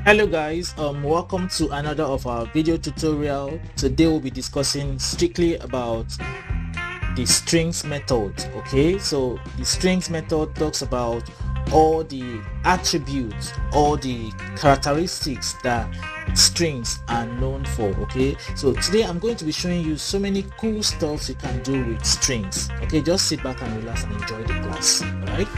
Hello guys, welcome to another of our video tutorial. Today we'll be discussing strictly about the strings method. Okay, so the strings method talks about all the attributes, all the characteristics that strings are known for. Okay, so today I'm going to be showing you so many cool stuff you can do with strings. Okay, just sit back and relax and enjoy the class. All right.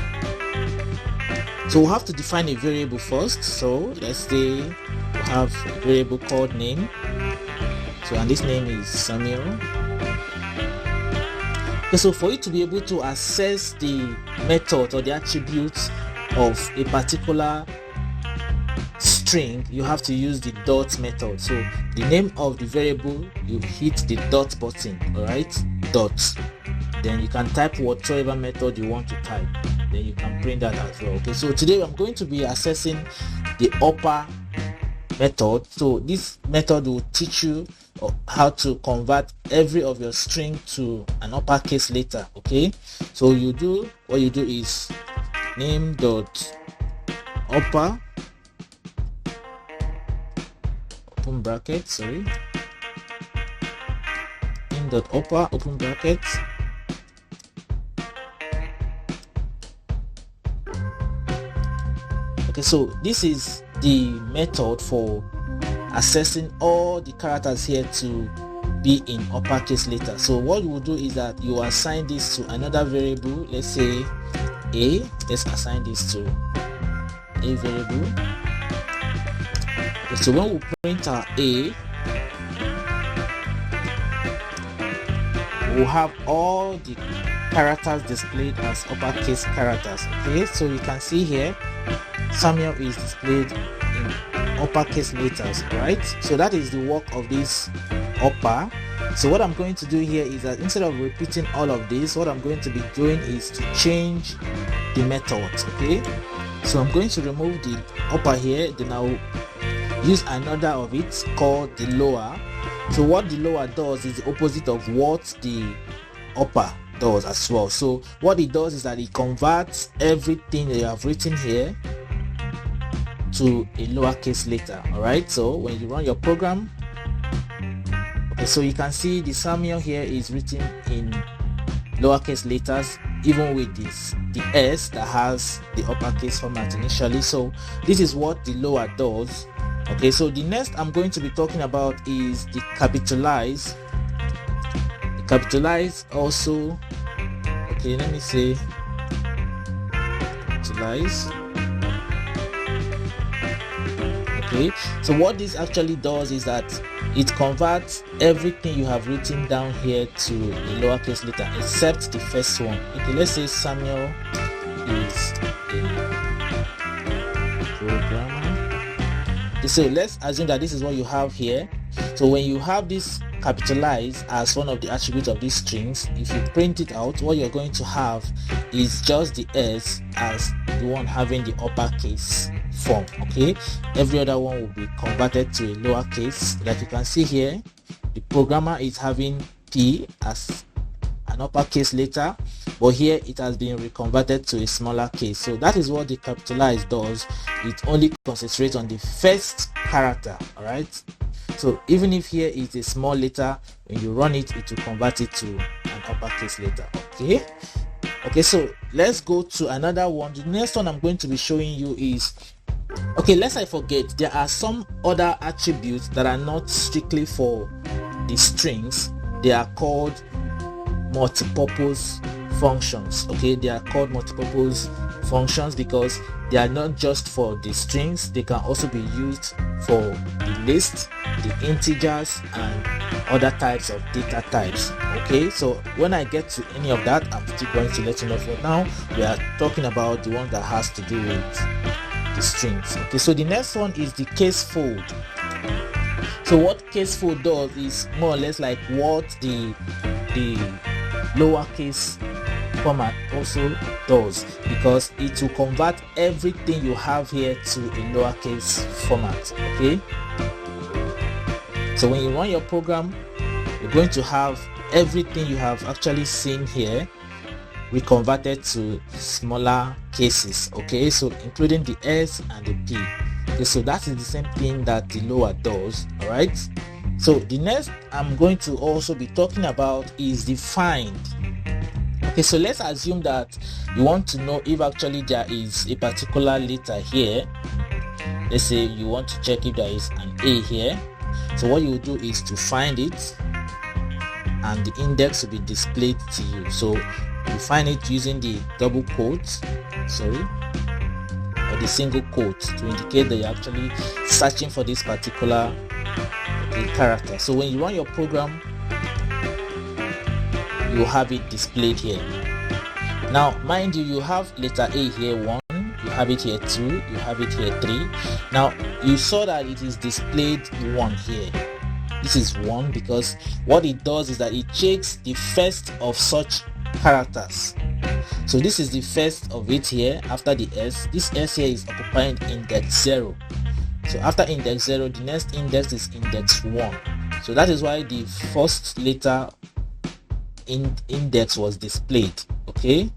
So we'll have to define a variable first. So let's say we have a variable called name. So and this name is Samuel. Okay, so for you to be able to access the method or the attributes of a particular string, you have to use the dot method. So the name of the variable, you hit the dot button, all right, dot. Then you can type whatsoever method you want to type. Then you can print that as well. Okay, so today I'm going to be accessing the upper method. So this method will teach you how to convert every of your string to an uppercase letter. Okay, so what you do is name dot upper open bracket, sorry, name dot upper open bracket. Okay, so this is the method for accessing all the characters here to be in uppercase letter. So what you will do is that you assign this to another variable. Let's say a. Let's assign this to a variable. Okay, so when we print our a, we'll have all the characters displayed as uppercase characters. Okay, so you can see here Samuel is displayed in uppercase letters, right? So that is the work of this upper. So what I'm going to do here is that instead of repeating all of this, what I'm going to be doing is to change the method. Okay, so I'm going to remove the upper here, then I'll use another of it called the lower. So what the lower does is the opposite of what the upper does as well. So what it does is that it converts everything that you have written here to a lowercase letter. All right, so when you run your program, okay, so you can see the Samuel here is written in lowercase letters, even with the S that has the uppercase format initially. So this is what the lower does. Okay, so the next I'm going to be talking about is the capitalize. The capitalize also, okay, let me say capitalize. Okay, so what this actually does is that it converts everything you have written down here to a lowercase letter except the first one. Okay, let's say Samuel is a programmer. Okay, so let's assume that this is what you have here. So when you have this capitalized as one of the attributes of these strings, if you print it out, what you're going to have is just the S as the one having the uppercase form. Okay, every other one will be converted to a lowercase. Like you can see here, the programmer is having P as an uppercase letter, but here it has been reconverted to a smaller case. So that is what the capitalize does. It only concentrates on the first character. All right, so even if here is a small letter, when you run it, it will convert it to an uppercase letter. Okay, so let's go to another one. The next one I'm going to be showing you is, okay, lest I forget, there are some other attributes that are not strictly for the strings. They are called multipurpose functions. Okay, they are called multipurpose functions because they are not just for the strings, they can also be used for the list, the integers, and other types of data types. Okay, so when I get to any of that, I'm still going to let you know. For now, we are talking about the one that has to do with the strings. Okay, so the next one is the case fold. So what case fold does is more or less like what the lowercase format also does, because it will convert everything you have here to a lowercase format. Okay, so when you run your program, you're going to have everything you have actually seen here reconverted to smaller cases. Okay, so including the S and the P. Okay, so that is the same thing that the lower does. All right, so the next I'm going to also be talking about is the find. Okay, so let's assume that you want to know if actually there is a particular letter here. Let's say you want to check if there is an A here. So what you will do is to find it, and the index will be displayed to you. So you find it using the double quote, or the single quote, to indicate that you're actually searching for this particular character. So when you run your program, you have it displayed here. Now mind you have letter A here 1, you have it here 2, you have it here 3. Now you saw that it is displayed 1 here. This is 1 because what it does is that it checks the first of such characters. So this is the first of it here after the S. This S here is occupying index 0. So after index 0, the next index is index 1. So that is why the first letter index was displayed. Okay,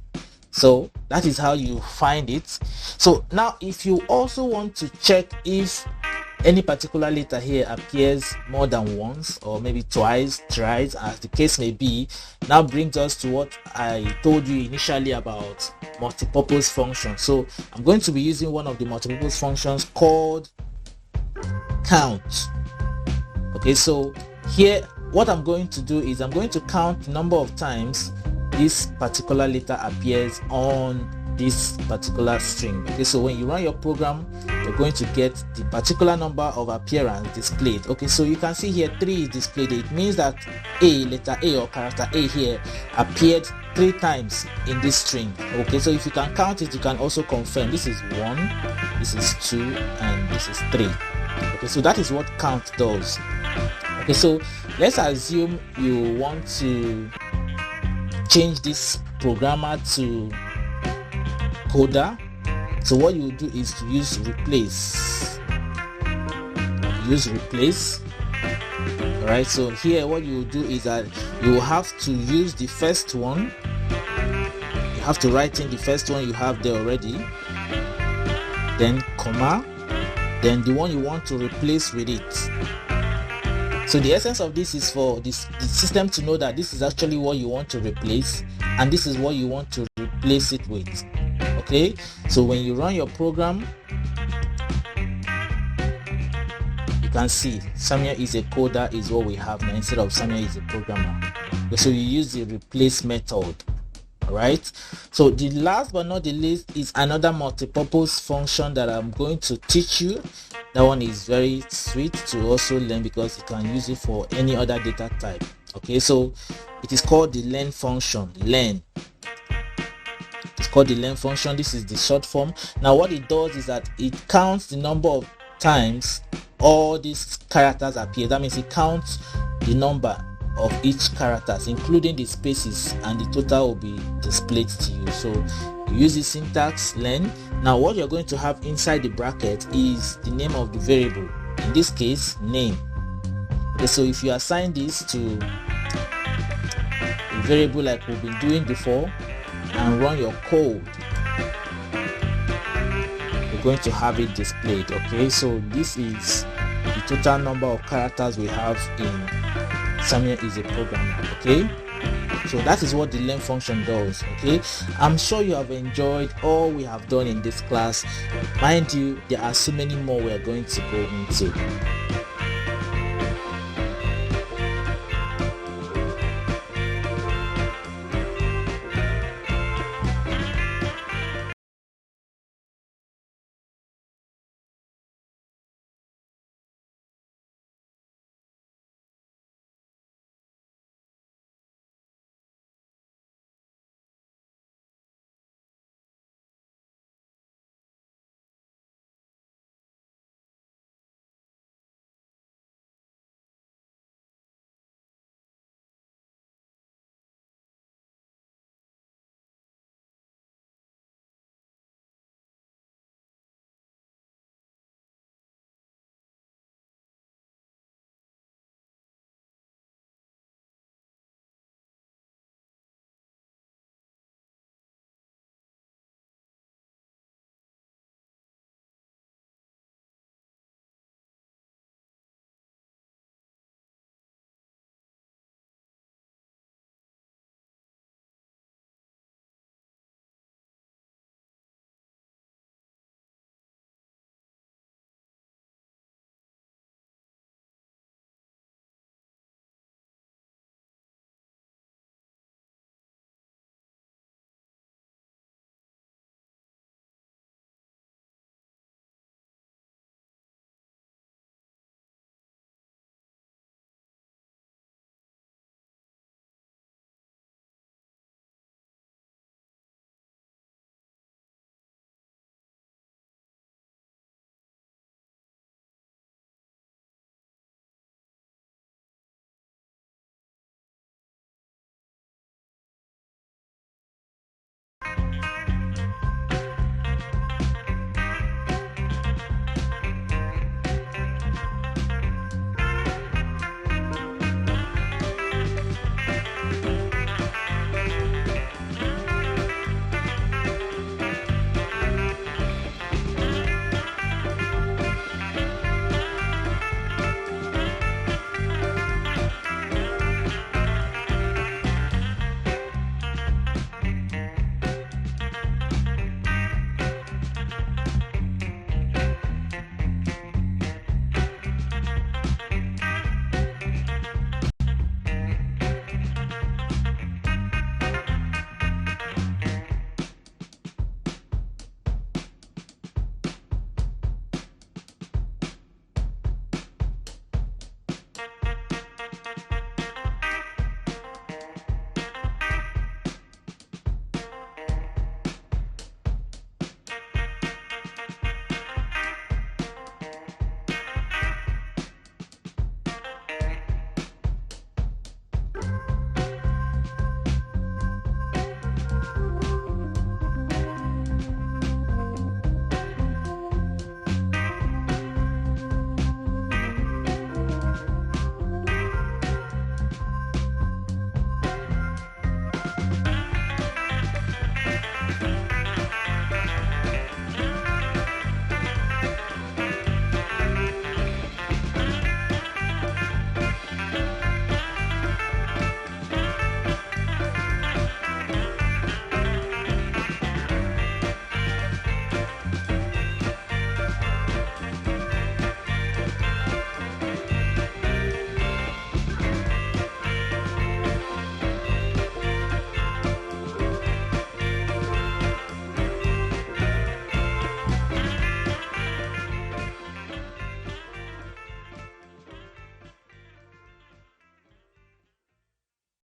so that is how you find it. So now if you also want to check if any particular letter here appears more than once, or maybe twice, thrice, as the case may be, now brings us to what I told you initially about multipurpose function. So I'm going to be using one of the multipurpose functions called count. Okay, so here what I'm going to do is I'm going to count the number of times this particular letter appears on this particular string. Okay, so when you run your program, you're going to get the particular number of appearance displayed. Okay, so you can see here 3 is displayed. It means that letter A or character A here appeared 3 times in this string. Okay, so if you can count it, you can also confirm this is 1, this is 2, and this is 3. Okay, so that is what count does. Okay, so let's assume you want to change this programmer to coda. So what you do is to use replace. Alright, so here what you do is that you have to use the first one. You have to write in the first one you have there already, then comma, then the one you want to replace with it. So the essence of this is for the system to know that this is actually what you want to replace, and this is what you want to replace it with. Okay, so when you run your program, you can see Samuel is a coder is what we have now instead of Samuel is a programmer. So you use the replace method. Alright, so the last but not the least is another multipurpose function that I'm going to teach you. That one is very sweet to also learn because you can use it for any other data type. Okay, so it is called the len function. It's called the len function. This is the short form. Now what it does is that it counts the number of times all these characters appear. That means it counts the number of each characters, including the spaces, and the total will be displayed to you. So you use the syntax len. Now what you're going to have inside the bracket is the name of the variable, in this case name. Okay, so if you assign this to a variable like we've been doing before and run your code, you're going to have it displayed. Okay, so this is the total number of characters we have in Samuel is a programmer. Okay, so that is what the len function does. Okay, I'm sure you have enjoyed all we have done in this class. Mind you, there are so many more we are going to go into.